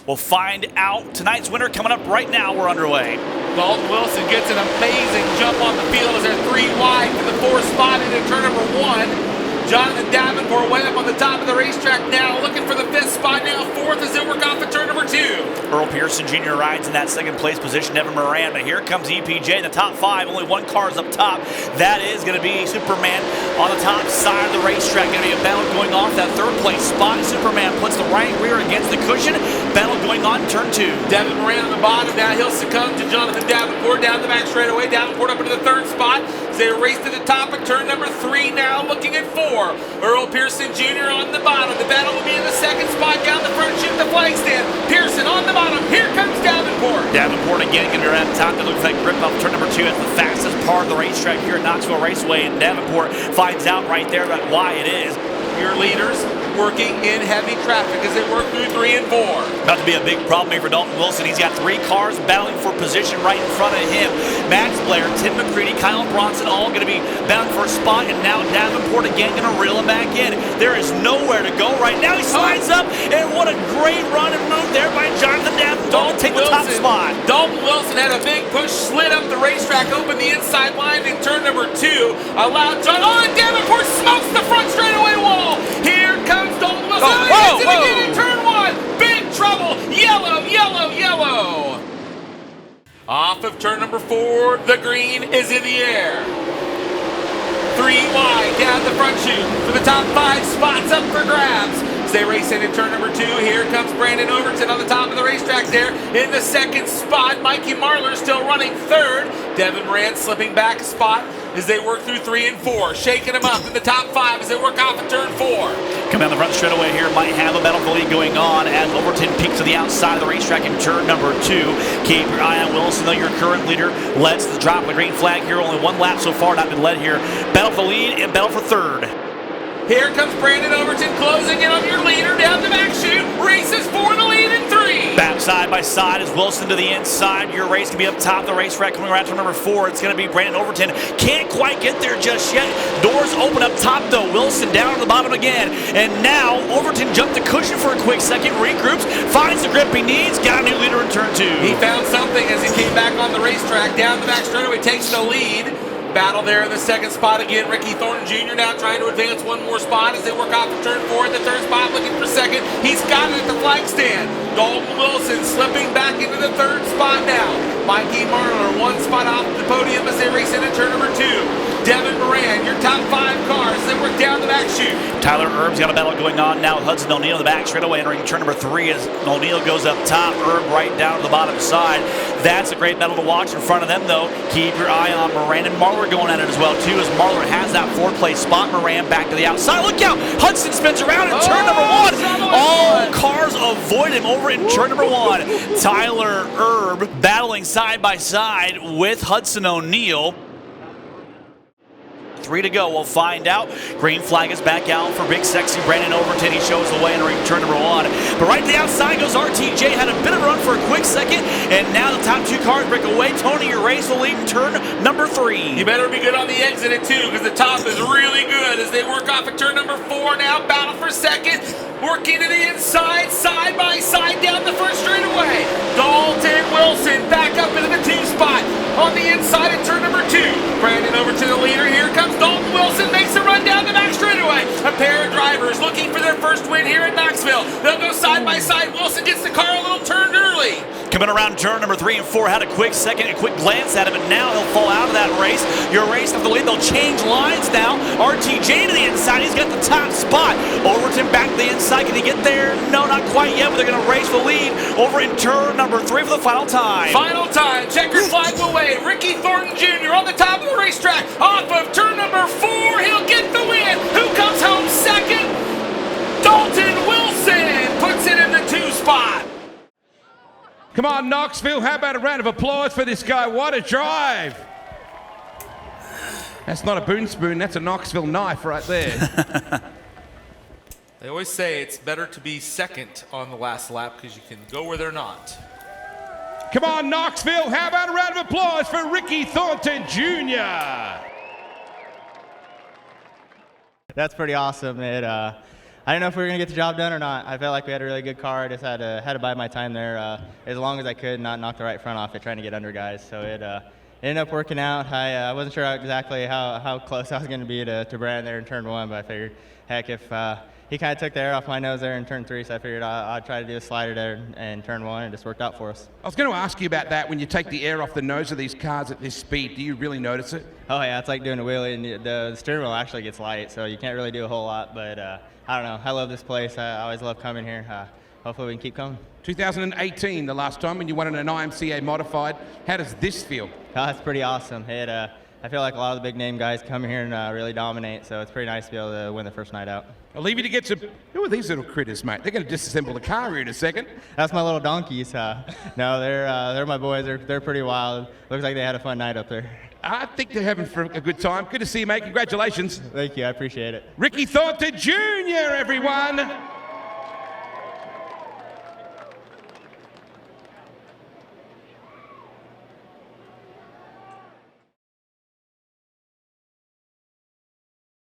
We'll find out tonight's winner coming up right now. We're underway. Daulton Wilson gets an amazing jump on the field as they're 3 wide for the 4th spot into turn number 1. Jonathan Davenport way up on the top of the racetrack now, looking for the 5th spot now. 4th as they work off at turn number 2. Earl Pearson Jr. rides in that 2nd place position. Evan Moran, but here comes EPJ in the top 5. Only 1 car is up top. That is going to be Superman on the top side of the racetrack. Going to be a battle going off that 3rd place spot. Superman puts the right rear against the cushion. Battle going on turn 2. Devin Moran on the bottom. Now he'll succumb to Jonathan Davenport down the back straightaway. Davenport up into the 3rd spot. They race to the top of turn number 3 now, looking at 4. Earl Pearson Jr. on the bottom. The battle will be in the 2nd spot down the front chute of the flag stand. Pearson on the bottom. Here comes Davenport. Davenport again going to be around the top. It looks like grip up turn number 2. That's the fastest part of the racetrack here at Knoxville Raceway. And Davenport finds out right there why it is. Your leaders working in heavy traffic as they work through 3 and 4. About to be a big problem here for Daulton Wilson. He's got 3 cars battling for position right in front of him. Max Blair, Tim McCready, Kyle Bronson all going to be battling for a spot, and now Davenport again going to reel him back in. There is nowhere to go right now. He slides up, and what a great run and move there by Jonathan Davenport. Take the top spot. Daulton Wilson had a big push, slid up the racetrack, opened the inside line in turn number 2. Allowed John. Oh, and Davenport smokes the front straightaway wall. Here comes Daulton Wilson. Whoa, Again in turn 1. Big trouble. Yellow, yellow, yellow. Off of turn number 4, the green is in the air. 3 wide down the front chute for the top 5 spots up for grabs. As they race into turn number 2, here comes Brandon Overton on the top of the racetrack there in the 2nd spot. Mikey Marler still running 3rd. Devin Moran slipping back a spot as they work through 3 and 4, shaking them up in the top 5 as they work off at turn 4. Coming down the front straightaway here, might have a battle for the lead going on as Overton peaks to the outside of the racetrack in turn number 2. Keep your eye on Wilson, though, your current leader. Leds the drop of the green flag here. Only 1 lap so far not been led here. Battle for the lead and battle for 3rd. Here comes Brandon Overton closing in on your leader down the back chute. Races for the lead in 3. Back side by side as Wilson to the inside. Your race can be up top of the racetrack coming around to number 4. It's going to be Brandon Overton. Can't quite get there just yet. Doors open up top though. Wilson down to the bottom again. And now Overton jumped the cushion for a quick second. Regroups. Finds the grip he needs. Got a new leader in turn 2. He found something as he came back on the racetrack. Down the back straightaway takes the lead. Battle there in the 2nd spot again. Ricky Thornton Jr. now trying to advance 1 more spot as they work off of turn 4 in the 3rd spot, looking for 2nd. He's got it at the flag stand. Daulton Wilson slipping back into the 3rd spot now. Mikey Marler 1 spot off the podium as they race into turn number 2. Devin Moran, your top 5 cars, they work down the back chute. Tyler Erb's got a battle going on now. Hudson O'Neill in the back straightaway entering turn number 3 as O'Neill goes up top. Erb right down to the bottom side. That's a great battle to watch in front of them though. Keep your eye on Moran and Marler going at it as well too as Marler has that 4th place spot. Moran back to the outside. Look out! Hudson spins around in turn number 1. All cars avoid him over in turn number 1. Tyler Erb battling side by side with Hudson O'Neill. 3 to go. We'll find out. Green flag is back out for big sexy Brandon Overton. He shows the way entering turn number 1. But right to the outside goes RTJ. Had a bit of a run for a quick second. And now the top 2 cars break away. Tony, your race will lead in turn number 3. You better be good on the exit at 2 because the top is really good as they work off at turn number 4 now. Battle for 2nd. Working to the inside, side by side down the first straightaway. Daulton Wilson back up into the 2 spot on the inside at turn number 2. Brandon over to the leader. Here comes Daulton Wilson, makes a run down the back straightaway. A pair of drivers looking for their first win here at Knoxville. They'll go side by side. Wilson gets the car a little turned early. Coming around turn number 3 and 4, had a quick second, a quick glance at him, and now he'll fall out of that race. Your race off the lead, they'll change lines now. RTJ to the inside, he's got the top spot. Overton back to the inside, can he get there? No, not quite yet, but they're gonna race the lead over in turn number 3 for the final time. Final time, checkered flag will wave. Ricky Thornton Jr. on the top of the racetrack, off of turn number 4, he'll get the win. Who comes home 2nd? Daulton Wilson puts it in the 2 spot. Come on, Knoxville, how about a round of applause for this guy? What a drive. That's not a boon spoon, that's a Knoxville knife right there. They always say it's better to be 2nd on the last lap because you can go where they're not. Come on, Knoxville, how about a round of applause for Ricky Thornton Jr. That's pretty awesome. I didn't know if we were going to get the job done or not. I felt like we had a really good car. I just had to bide my time there as long as I could, not knock the right front off it, trying to get under guys. So it ended up working out. I wasn't sure exactly how close I was going to be to Brandon there in turn 1, but I figured, heck, if he kind of took the air off my nose there in turn 3, so I figured I'd try to do a slider there in turn 1, and it just worked out for us. I was going to ask you about that. When you take the air off the nose of these cars at this speed, do you really notice it? Oh, yeah, it's like doing a wheelie, and the steering wheel actually gets light, so you can't really do a whole lot, but I don't know. I love this place. I always love coming here. Hopefully we can keep coming. 2018, the last time when you won in an IMCA modified. How does this feel? Oh, it's pretty awesome. I feel like a lot of the big name guys come here and really dominate, so it's pretty nice to be able to win the first night out. I'll leave you to get to... Who are these little critters, mate? They're going to disassemble the car here in a second. That's my little donkeys. No, they're my boys. They're pretty wild. Looks like they had a fun night up there. I think they're having a good time. Good to see you, mate. Congratulations. Thank you. I appreciate it. Ricky Thornton Jr., everyone.